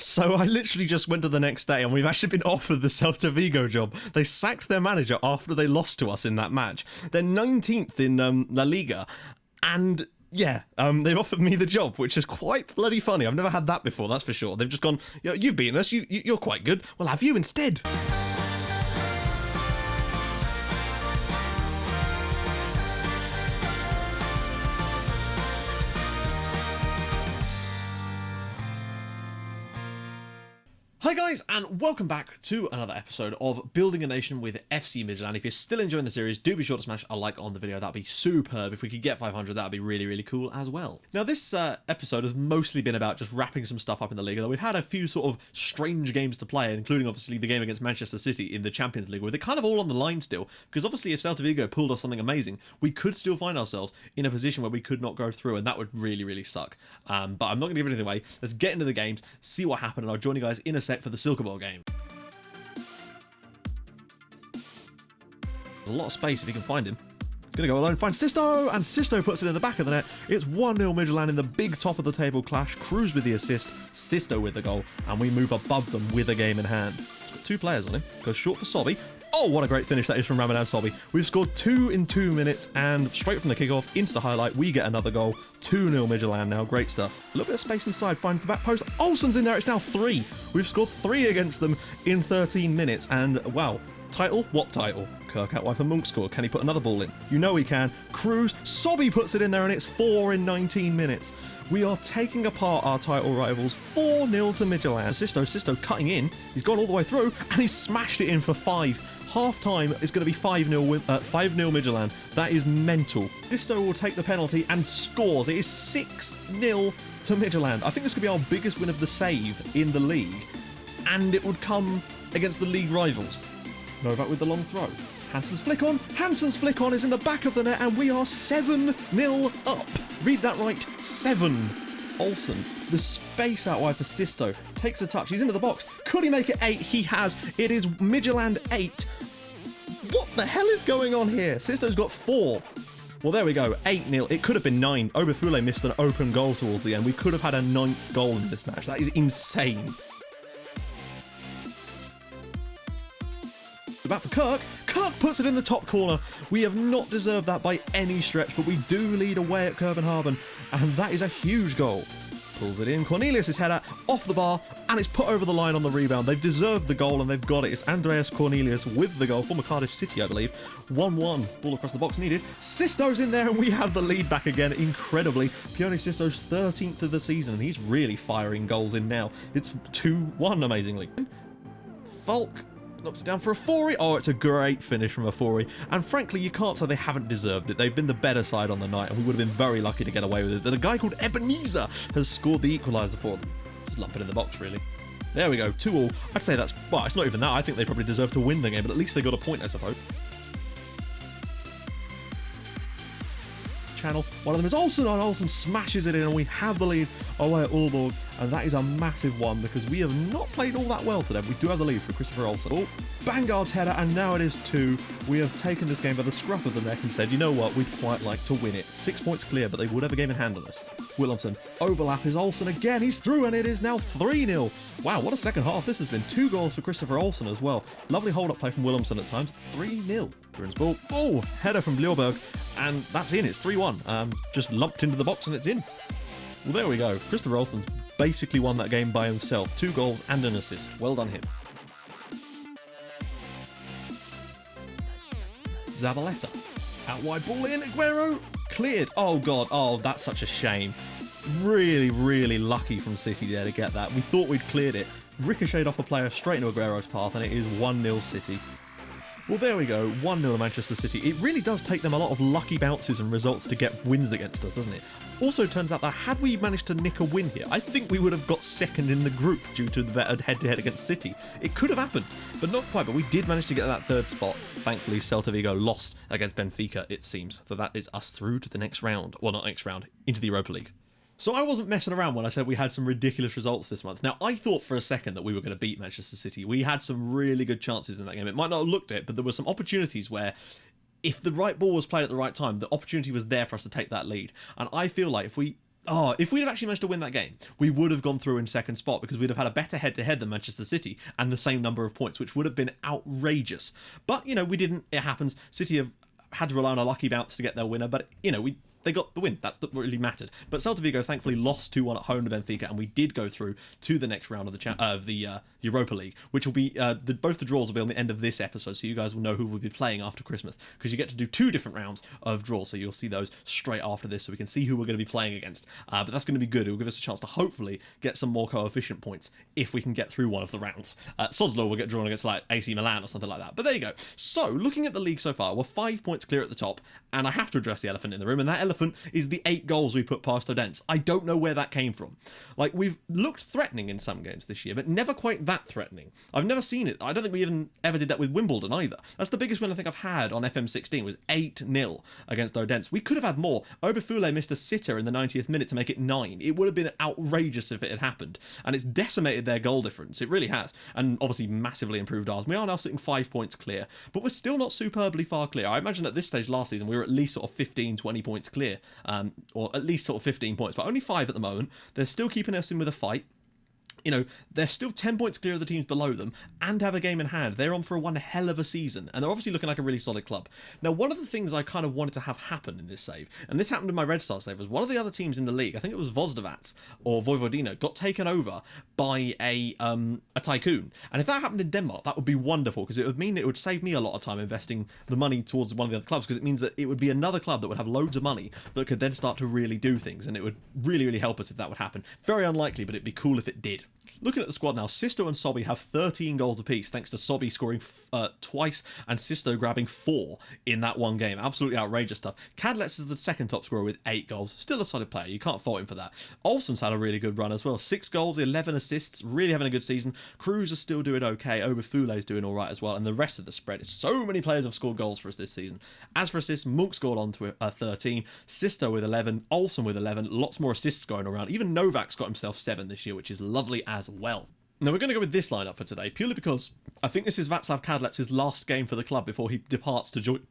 So I literally just went to the next day and we've actually been offered the Celta Vigo job. They sacked their manager after they lost to us in that match. They're 19th in La Liga, and yeah, they've offered me the job, which is quite bloody funny. I've never had that before, that's for sure. They've just gone, you've beaten us, you're quite good, we'll have you instead. Hi guys, and welcome back to another episode of Building a Nation with FC Midtjylland. If you're still enjoying the series, do be sure to smash a like on the video. That'd be superb. If we could get 500, that'd be really, really cool as well. Now, this episode has mostly been about just wrapping some stuff up in the league, though we've had a few sort of strange games to play, including obviously the game against Manchester City in the Champions League, where they're kind of all on the line still, because obviously if Celta Vigo pulled off something amazing, we could still find ourselves in a position where we could not go through, and that would really, really suck. But I'm not going to give anything away. Let's get into the games, see what happened, and I'll join you guys in a sec for the Silke Ball game. There's a lot of space if you can find him. He's going to go alone, find Sisto, and Sisto puts it in the back of the net. It's 1-0 Midtjylland in the big top of the table clash. Cruz with the assist, Sisto with the goal, and we move above them with a game in hand. He's got two players on him. Goes short for Sobby. Oh, what a great finish that is from Ramadan Sobby. We've scored 2 in 2 minutes, and straight from the kickoff, insta highlight, we get another goal. 2-0 Midtjylland now, great stuff. A little bit of space inside, finds the back post. Olsen's in there, it's now 3. We've scored 3 against them in 13 minutes, and wow. Title? What title? Kirk Outwipe and Monk scored. Can he put another ball in? You know he can. Cruz, Sobby puts it in there, and it's 4 in 19 minutes. We are taking apart our title rivals. 4-0 to Midtjylland. Sisto cutting in. He's gone all the way through, and he's smashed it in for 5. Half time is going to be 5-0 with 5-0 Midtjylland. That is mental. Sisto will take the penalty and scores. It is 6-0 to Midtjylland. I think this could be our biggest win of the save in the league, and it would come against the league rivals. Novak with the long throw. Hansen's flick on. Hansen's flick on is in the back of the net, and we are 7-0 up. Read that right. 7. Olsen, the space out wide for Sisto, takes a touch. He's into the box. Could he make it 8? He has. It is Midtjylland 8. What the hell is going on here? Sisto's got 4. Well, there we go. 8-0. It could have been 9. Obafule missed an open goal towards the end. We could have had a 9th goal in this match. That is insane. Back for Kirk. Kirk puts it in the top corner. We have not deserved that by any stretch, but we do lead away at Copenhagen, and that is a huge goal. Pulls it in. Cornelius' header off the bar, and it's put over the line on the rebound. They've deserved the goal, and they've got it. It's Andreas Cornelius with the goal, former Cardiff City, I believe. 1-1. Ball across the box needed. Sisto's in there, and we have the lead back again, incredibly. Pione Sisto's 13th of the season, and he's really firing goals in now. It's 2-1, amazingly. Falk knocks it down for a 4-y. Oh, it's a great finish from a 4-y. And frankly, you can't say they haven't deserved it. They've been the better side on the night, and we would have been very lucky to get away with it. That a guy called Ebenezer has scored the equaliser for them. Just lump it in the box, really. There we go, 2-all. I'd say that's, well, it's not even that. I think they probably deserve to win the game, but at least they got a point, I suppose. Channel. One of them is Olsen, and Olsen smashes it in, and we have the lead away at Aalborg, and that is a massive one because we have not played all that well today. We do have the lead for Christopher Olsen. Oh, Bangard's header, and now it is 2. We have taken this game by the scruff of the neck and said, you know what, we'd quite like to win it. 6 points clear, but they would have a game in hand on us. Williamson, overlap is Olsen again, he's through, and it is now 3-0. Wow, what a second half this has been. 2 goals for Christopher Olsen as well. Lovely hold-up play from Williamson at times. 3-0. Bruins ball. Oh, header from Bljorberg, and that's in. It's 3-1. Just lumped into the box, and it's in. Well, there we go. Christopher Olsen's basically won that game by himself. 2 goals and an assist. Well done him. Zabaleta. Out wide ball in. Aguero. Cleared. Oh, God. Oh, that's such a shame. Really, really lucky from City there to get that. We thought we'd cleared it. Ricocheted off a player straight into Aguero's path, and it is 1-0 City. Well, there we go, 1-0 Manchester City. It really does take them a lot of lucky bounces and results to get wins against us, doesn't it? Also turns out that had we managed to nick a win here, I think we would have got second in the group due to the better head-to-head against City. It could have happened, but not quite, but we did manage to get that 3rd spot. Thankfully, Celta Vigo lost against Benfica, it seems. So that is us through to the next round. Well, not next round, into the Europa League. So I wasn't messing around when I said we had some ridiculous results this month. Now, I thought for a second that we were going to beat Manchester City. We had some really good chances in that game. It might not have looked it, but there were some opportunities where if the right ball was played at the right time, the opportunity was there for us to take that lead. And I feel like if we Oh, if we'd have actually managed to win that game, we would have gone through in second spot because we'd have had a better head-to-head than Manchester City and the same number of points, which would have been outrageous. But, you know, we didn't. It happens. City have had to rely on a lucky bounce to get their winner, but, you know, they got the win. That's what really mattered. But Celta Vigo thankfully lost 2-1 at home to Benfica, and we did go through to the next round of the Europa League, which will be both the draws will be on the end of this episode, so you guys will know who will be playing after Christmas, because you get to do 2 different rounds of draws, so you'll see those straight after this, so we can see who we're going to be playing against. But that's going to be good. It will give us a chance to hopefully get some more coefficient points if we can get through one of the rounds. Soslo will get drawn against like AC Milan or something like that. But there you go. So looking at the league so far, we're 5 points clear at the top, and I have to address the elephant in the room, and that elephant is the 8 goals we put past Odense. I don't know where that came from. Like, we've looked threatening in some games this year, but never quite that threatening. I've never seen it. I don't think we even ever did that with Wimbledon either. That's the biggest win I think I've had on FM16 was 8-0 against Odense. We could have had more. Obafule missed a sitter in the 90th minute to make it 9. It would have been outrageous if it had happened, and it's decimated their goal difference. It really has, and obviously massively improved ours. We are now sitting 5 points clear, but we're still not superbly far clear. I imagine at this stage last season we were at least sort of 15, 20 points clear, or at least sort of 15 points, but only 5 at the moment. They're still keeping us in with a fight. You know, they're still 10 points clear of the teams below them and have a game in hand. They're on for one hell of a season, and they're obviously looking like a really solid club. Now, one of the things I kind of wanted to have happen in this save, and this happened in my Red Star save, was one of the other teams in the league, I think it was Vozdavac or Vojvodina, got taken over by a tycoon. And if that happened in Denmark, that would be wonderful, because it would mean it would save me a lot of time investing the money towards one of the other clubs, because it means that it would be another club that would have loads of money that could then start to really do things, and it would really, really help us if that would happen. Very unlikely, but it'd be cool if it did. Looking at the squad now, Sisto and Sobby have 13 goals apiece, thanks to Sobby scoring twice and Sisto grabbing 4 in that one game. Absolutely outrageous stuff. Kadlec is the second top scorer with 8 goals. Still a solid player. You can't fault him for that. Olsen's had a really good run as well. 6 goals, 11 assists. Really having a good season. Cruz is still doing okay. Obafule is doing all right as well. And the rest of the spread, so many players have scored goals for us this season. As for assists, Munk scored on to 13. Sisto with 11. Olsen with 11. Lots more assists going around. Even Novak's got himself 7 this year, which is lovely as well. Now, we're going to go with this lineup for today, purely because I think this is Václav Kadlec's last game for the club before he departs to join...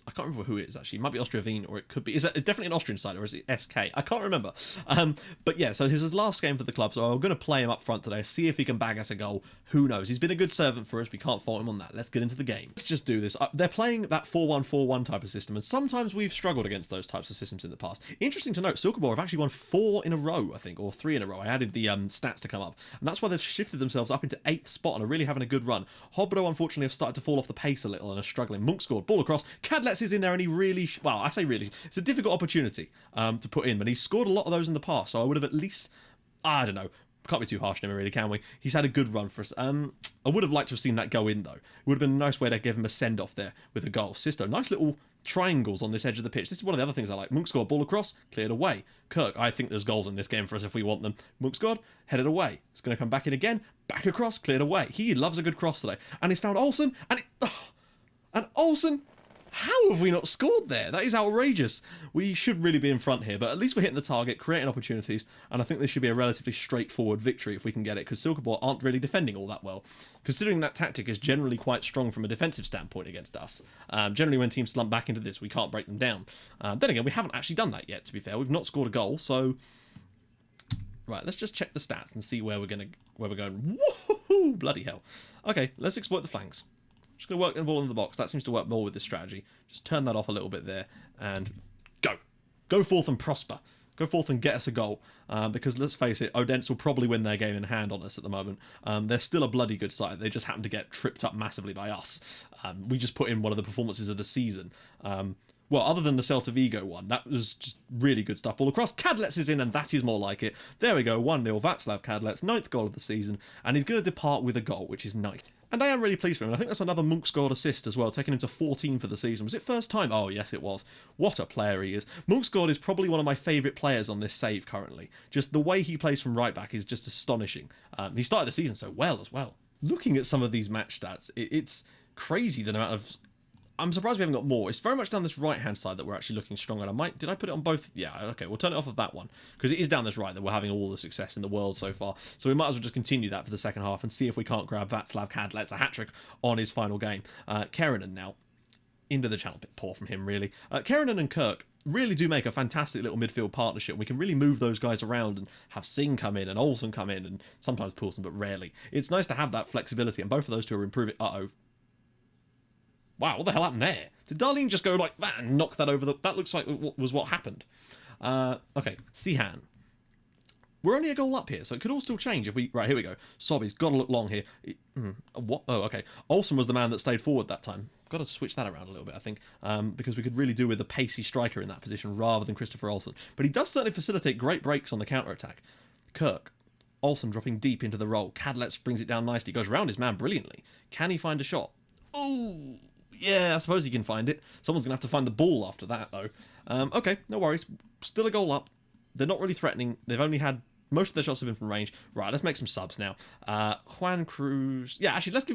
I can't remember who it is, actually. It might be Austria Wien, or it could be... It's definitely an Austrian side, or is it SK? I can't remember. But yeah, so this is his last game for the club, so I'm going to play him up front today, see if he can bag us a goal. Who knows? He's been a good servant for us. We can't fault him on that. Let's get into the game. Let's just do this. They're playing that 4-1-4-1 type of system, and sometimes we've struggled against those types of systems in the past. Interesting to note, Silkeborg have actually won 4 in a row, I think, or 3 in a row. I added the stats to come up, and that's why they've shifted themselves up into 8th spot and are really having a good run. Hobro, unfortunately, have started to fall off the pace a little and are struggling. Munk scored. Ball across. Kadlec is in there, and he really... Well, I say really. It's a difficult opportunity to put in, but he's scored a lot of those in the past, so I would have at least... I don't know. Can't be too harsh on him, really, can we? He's had a good run for us. I would have liked to have seen that go in, though. It would have been a nice way to give him a send-off there with a goal. Sisto, nice little triangles on this edge of the pitch. This is one of the other things I like. Munk scored, ball across, cleared away. Kirk, I think there's goals in this game for us if we want them. Munk scored, headed away. It's going to come back in again, back across, cleared away. He loves a good cross today. And he's found Olsen, and Olsen... How have we not scored there? That is outrageous. We should really be in front here, but at least we're hitting the target, creating opportunities, and I think this should be a relatively straightforward victory if we can get it, because Silkeborg aren't really defending all that well, considering that tactic is generally quite strong from a defensive standpoint against us. Generally, when teams slump back into this, we can't break them down. Then again, we haven't actually done that yet, to be fair. We've not scored a goal, so... Right, let's just check the stats and see where we're going. Woohoo! Bloody hell. Okay, let's exploit the flanks. Just going to work the ball in the box. That seems to work more with this strategy. Just turn that off a little bit there and go. Go forth and prosper. Go forth and get us a goal. Because let's face it, Odense will probably win their game in hand on us at the moment. They're still a bloody good side. They just happen to get tripped up massively by us. We just put in one of the performances of the season. Well, other than the Celta Vigo one, that was just really good stuff. All across, Kadlec is in, and that is more like it. There we go, 1-0, Václav Kadlec, 9th goal of the season, and he's going to depart with a goal, which is nice. And I am really pleased for him. I think that's another Munk scored assist as well, taking him to 14 for the season. Was it first time? Oh, yes, it was. What a player he is. Munk scored is probably one of my favourite players on this save currently. Just the way he plays from right back is just astonishing. He started the season so well as well. Looking at some of these match stats, it's crazy the amount of... I'm surprised we haven't got more. It's very much down this right-hand side that we're actually looking strong at. Did I put it on both? Yeah, okay, we'll turn it off of that one. Because it is down this right that we're having all the success in the world so far. So we might as well just continue that for the second half and see if we can't grab Václav Kadlec's a hat-trick on his final game. Kerinen now. Into the channel, a bit poor from him, really. Kerinen and Kirk really do make a fantastic little midfield partnership. We can really move those guys around and have Singh come in and Olsen come in and sometimes Poulsen, but rarely. It's nice to have that flexibility, and both of those two are improving. Uh-oh. Wow, what the hell happened there? Did Darlene just go like that and knock that over the... That looks like was what happened. Okay, Sihan. We're only a goal up here, so it could all still change if we... Right, here we go. Sobby's got to look long here. What? Oh, okay. Olsen was the man that stayed forward that time. Got to switch that around a little bit, I think, because we could really do with a pacey striker in that position rather than Christopher Olsen. But he does certainly facilitate great breaks on the counter-attack. Kirk. Olsen dropping deep into the role. Kadlec brings it down nicely. Goes around his man brilliantly. Can he find a shot? Oh... Yeah, I suppose he can find it. Someone's going to have to find the ball after that, though. Okay, no worries. Still a goal up. They're not really threatening. They've only had... Most of their shots have been from range. Right, let's make some subs now. Juan Cruz... Yeah, actually, let's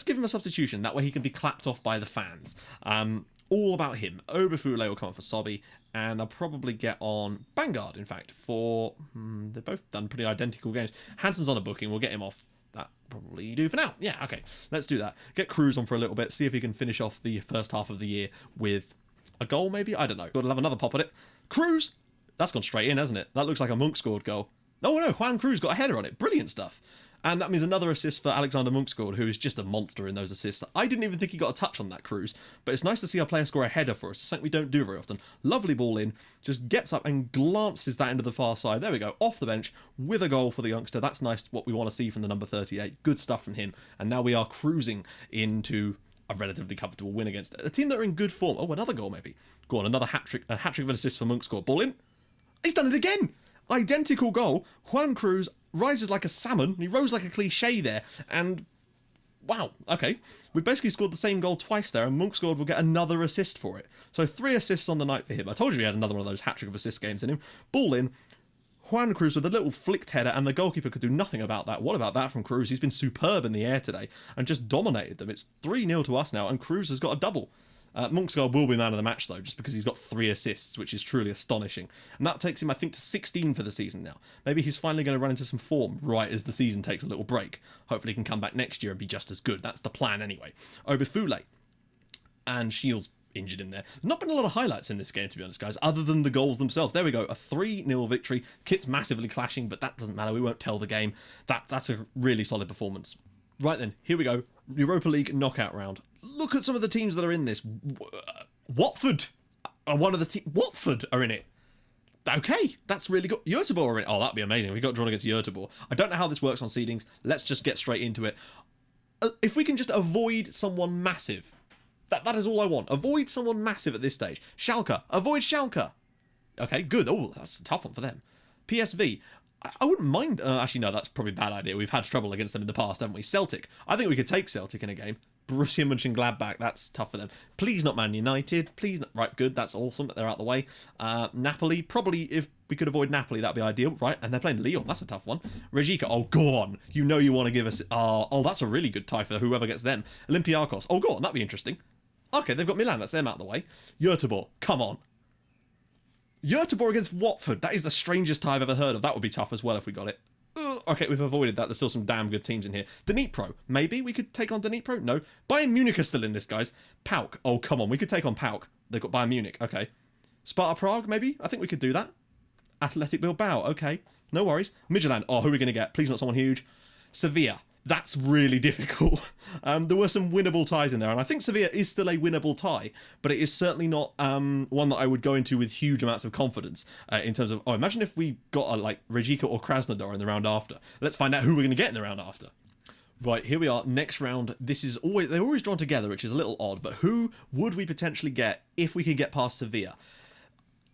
give him a substitution. That way he can be clapped off by the fans. All about him. Obafule will come on for Sobby. And I'll probably get on Vanguard, in fact, for... they've both done pretty identical games. Hansen's on a booking. We'll get him off. That probably do for now. Yeah, okay. Let's do that. Get Cruz on for a little bit. See if he can finish off the first half of the year with a goal, maybe? I don't know. Gotta have another pop at it. Cruz! That's gone straight in, hasn't it? That looks like a Monk scored goal. Oh no, Juan Cruz got a header on it. Brilliant stuff. And that means another assist for Alexander Munksgaard, who is just a monster in those assists. I didn't even think he got a touch on that, Cruz, but it's nice to see our player score a header for us. It's something we don't do very often. Lovely ball in, just gets up and glances that into the far side. There we go, off the bench with a goal for the youngster. That's nice, what we want to see from the number 38. Good stuff from him. And now we are cruising into a relatively comfortable win against a team that are in good form. Oh, another goal maybe. Go on, another hat-trick of an assist for Munksgaard. Ball in. He's done it again! Identical goal. Juan Cruz rises like a salmon. He rose like a cliche there. And, wow, okay. We've basically scored the same goal twice there, and Munksgaard will get another assist for it. So 3 assists on the night for him. I told you he had another one of those hat-trick of assist games in him. Ball in. Juan Cruz with a little flicked header, and the goalkeeper could do nothing about that. What about that from Cruz? He's been superb in the air today and just dominated them. It's 3-0 to us now, and Cruz has got a double. Munksgaard will be man of the match, though, just because he's got 3 assists, which is truly astonishing. And that takes him, I think, to 16 for the season now. Maybe he's finally going to run into some form right as the season takes a little break. Hopefully he can come back next year and be just as good. That's the plan anyway. Obafule. And Shields injured in there. There's not been a lot of highlights in this game, to be honest, guys, other than the goals themselves. There we go, a 3-0 victory. Kit's massively clashing, but that doesn't matter. We won't tell the game. That's a really solid performance. Right then, here we go. Europa League knockout round. Look at some of the teams that are in this. Watford are one of the teams. Watford are in it. Okay, that's really good. Göteborg are in it. Oh, that'd be amazing. We got drawn against Göteborg. I don't know how this works on seedings. Let's just get straight into it. If we can just avoid someone massive. That is all I want. Avoid someone massive at this stage. Schalke. Avoid Schalke. Okay, good. Oh, that's a tough one for them. PSV. I wouldn't mind... actually, no, that's probably a bad idea. We've had trouble against them in the past, haven't we? Celtic. I think we could take Celtic in a game. Borussia Mönchengladbach, that's tough for them. Please not Man United. Please not... Right, good. That's awesome. They're out of the way. Napoli. Probably, if we could avoid Napoli, that'd be ideal. Right, and they're playing Lyon. That's a tough one. Rijeka. Oh, go on. You know you want to give us... oh, that's a really good tie for whoever gets them. Olympiacos. Oh, go on. That'd be interesting. Okay, they've got Milan. That's them out of the way. Göteborg. Come on. Göteborg against Watford. That is the strangest tie I've ever heard of. That would be tough as well if we got it. Okay, we've avoided that. There's still some damn good teams in here. Dnipro. Maybe we could take on Dnipro? No. Bayern Munich are still in this, guys. PAOK. Oh, come on. We could take on PAOK. They've got Bayern Munich. Okay. Sparta Prague, maybe? I think we could do that. Athletic Bilbao. Okay. No worries. Midtjylland. Oh, who are we going to get? Please not someone huge. Sevilla. That's really difficult. There were some winnable ties in there, and I think Sevilla is still a winnable tie, but it is certainly not one that I would go into with huge amounts of confidence in terms of, oh, imagine if we got a, like, Rijeka or Krasnodar in the round after. Let's find out who we're going to get in the round after. Right, here we are, next round. This is always, they're always drawn together, which is a little odd, but who would we potentially get if we could get past Sevilla?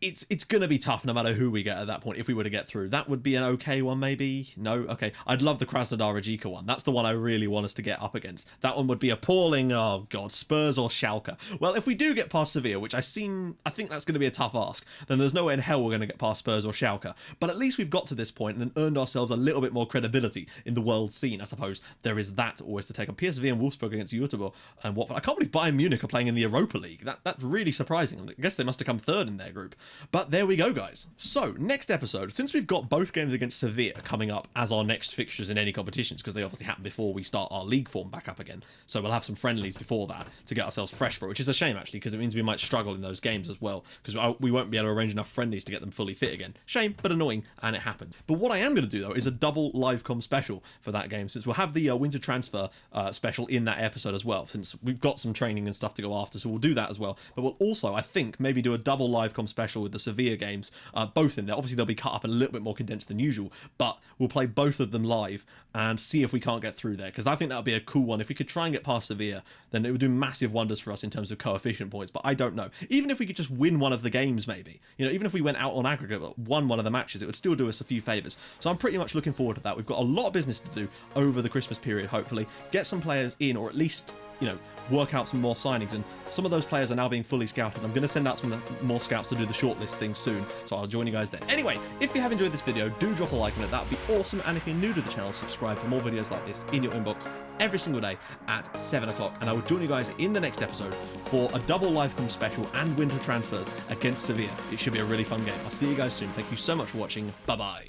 It's going to be tough no matter who we get at that point if we were to get through. That would be an okay one, maybe? No? Okay. I'd love the Krasnodar Rijeka one. That's the one I really want us to get up against. That one would be appalling. Oh, God. Spurs or Schalke. Well, if we do get past Sevilla, which I think that's going to be a tough ask, then there's no way in hell we're going to get past Spurs or Schalke. But at least we've got to this point and earned ourselves a little bit more credibility in the world scene, I suppose. There is that always to take on. PSV and Wolfsburg against Göteborg and Watford. I can't believe Bayern Munich are playing in the Europa League. That's really surprising. I guess they must have come third in their group. But there we go, guys. So next episode, since we've got both games against Sevilla coming up as our next fixtures in any competitions, because they obviously happen before we start our league form back up again, so we'll have some friendlies before that to get ourselves fresh for it, which is a shame actually, because it means we might struggle in those games as well, because we won't be able to arrange enough friendlies to get them fully fit again. Shame, but annoying, and it happens. But what I am going to do though is a double live com special for that game, since we'll have the winter transfer special in that episode as well, since we've got some training and stuff to go after, so we'll do that as well. But we'll also, I think, maybe do a double live com special with the Sevilla games, both in there. Obviously they'll be cut up and a little bit more condensed than usual, but we'll play both of them live and see if we can't get through there, because I think that would be a cool one. If we could try and get past Sevilla, then it would do massive wonders for us in terms of coefficient points, but I don't know. Even if we could just win one of the games, maybe, you know, even if we went out on aggregate but won one of the matches, it would still do us a few favours. So I'm pretty much looking forward to that. We've got a lot of business to do over the Christmas period, hopefully get some players in, or at least, you know, work out some more signings, and some of those players are now being fully scouted. I'm going to send out some more scouts to do the shortlist thing soon, so I'll join you guys then. Anyway, if you have enjoyed this video, do drop a like on it, that would be awesome, and if you're new to the channel, subscribe for more videos like this in your inbox every single day at 7 o'clock, and I will join you guys in the next episode for a double live com special and winter transfers against Sevilla. It should be a really fun game. I'll see you guys soon. Thank you so much for watching. Bye bye.